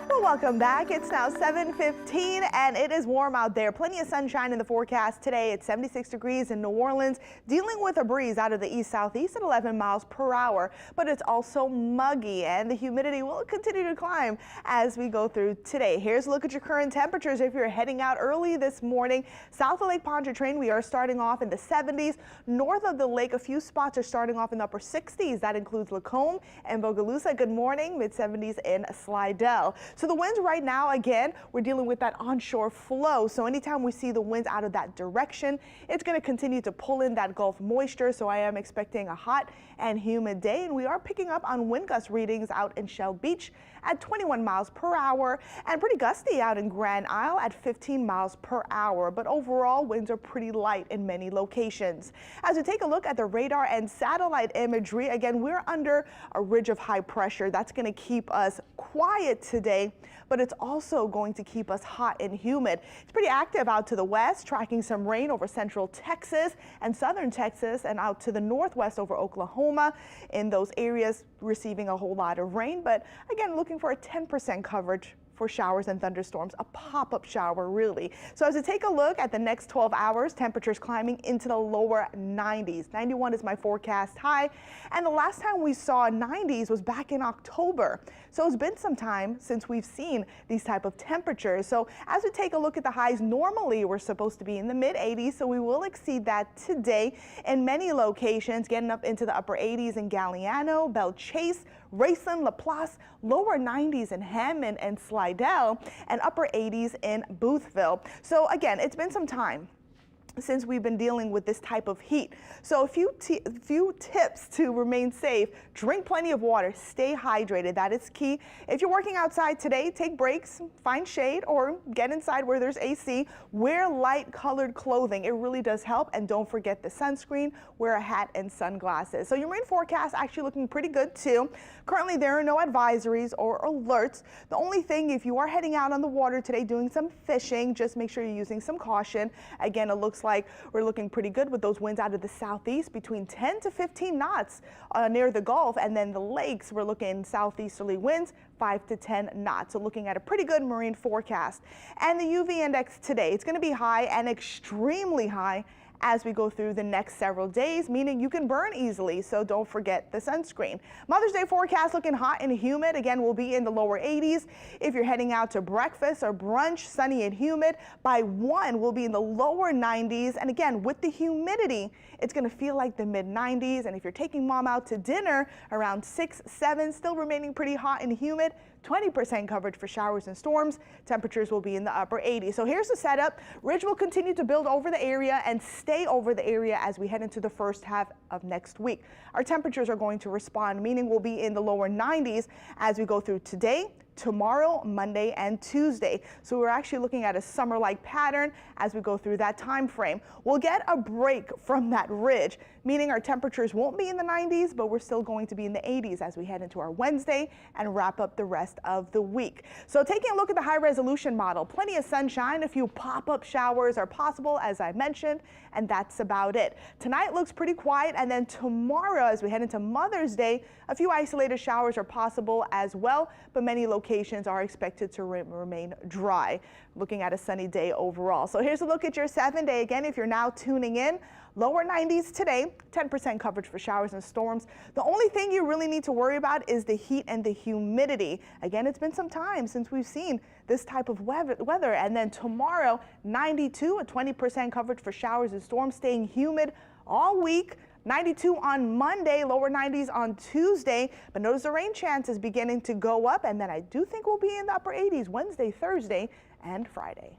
Well, welcome back. It's now 7:15 and it is warm out there. Plenty of sunshine in the forecast today. It's 76 degrees in New Orleans, dealing with a breeze out of the east-southeast at 11 miles per hour. But it's also muggy and the humidity will continue to climb as we go through today. Here's a look at your current temperatures if you're heading out early this morning. South of Lake Pontchartrain, we are starting off in the 70s. North of the lake, a few spots are starting off in the upper 60s. That includes Lacombe and Bogalusa. Good morning, mid-70s in Slidell. So the winds right now, again, we're dealing with that onshore flow. So anytime we see the winds out of that direction, it's going to continue to pull in that Gulf moisture. So I am expecting a hot and humid day. And we are picking up on wind gust readings out in Shell Beach at 21 miles per hour and pretty gusty out in Grand Isle at 15 miles per hour. But overall, winds are pretty light in many locations. As we take a look at the radar and satellite imagery, again, we're under a ridge of high pressure. That's going to keep us quiet today, but it's also going to keep us hot and humid. It's pretty active out to the west, tracking some rain over central Texas and southern Texas and out to the northwest over Oklahoma. In those areas, receiving a whole lot of rain, but again, looking for a 10% coverage for showers and thunderstorms, a pop-up shower really. So as we take a look at the next 12 hours, temperatures climbing into the lower 90s. 91 is my forecast high. And the last time we saw 90s was back in October. So it's been some time since we've seen these type of temperatures. So as we take a look at the highs, normally we're supposed to be in the mid 80s. So we will exceed that today in many locations, getting up into the upper 80s in Galliano, Belle Chase, Rayson, Laplace, lower 90s in Hammond and Slidell, and upper 80s in Boothville. So again, it's been some time since we've been dealing with this type of heat. So a few tips to remain safe. Drink plenty of water, stay hydrated, that is key. If you're working outside today, take breaks, find shade, or get inside where there's AC. Wear light colored clothing, it really does help. And don't forget the sunscreen, wear a hat and sunglasses. So your rain forecast actually looking pretty good too. Currently there are no advisories or alerts. The only thing, if you are heading out on the water today doing some fishing, just make sure you're using some caution. Again, it looks like we're looking pretty good with those winds out of the southeast between 10 to 15 knots near the Gulf, and then the lakes we're looking southeasterly winds 5 to 10 knots. So looking at a pretty good marine forecast. And the UV index today, it's going to be high and extremely high as we go through the next several days, meaning you can burn easily, so don't forget the sunscreen. Mother's Day forecast looking hot and humid. Again, we'll be in the lower 80s. If you're heading out to breakfast or brunch, sunny and humid. By 1, we'll be in the lower 90s. And again, with the humidity, it's going to feel like the mid 90s. And if you're taking mom out to dinner around 6, 7, still remaining pretty hot and humid. 20% coverage for showers and storms. Temperatures will be in the upper 80s. So here's the setup. Ridge will continue to build over the area and stay over the area as we head into the first half of next week. Our temperatures are going to respond, meaning we'll be in the lower 90s as we go through today, tomorrow, Monday, and Tuesday. So we're actually looking at a summer-like pattern as we go through that time frame. We'll get a break from that ridge, meaning our temperatures won't be in the 90s, but we're still going to be in the 80s as we head into our Wednesday and wrap up the rest of the week. So taking a look at the high-resolution model, plenty of sunshine, a few pop-up showers are possible, as I mentioned, and that's about it. Tonight looks pretty quiet, and then tomorrow, as we head into Mother's Day, a few isolated showers are possible as well, but many locations are expected to remain dry. Looking at a sunny day overall. So here's a look at your 7-day. Again, if you're now tuning in, lower 90s today, 10% coverage for showers and storms. The only thing you really need to worry about is the heat and the humidity. Again, it's been some time since we've seen this type of weather. And then tomorrow, 92, a 20% coverage for showers and storms, staying humid all week. 92 on Monday, lower 90s on Tuesday, but notice the rain chance is beginning to go up, and then I do think we'll be in the upper 80s Wednesday, Thursday, and Friday.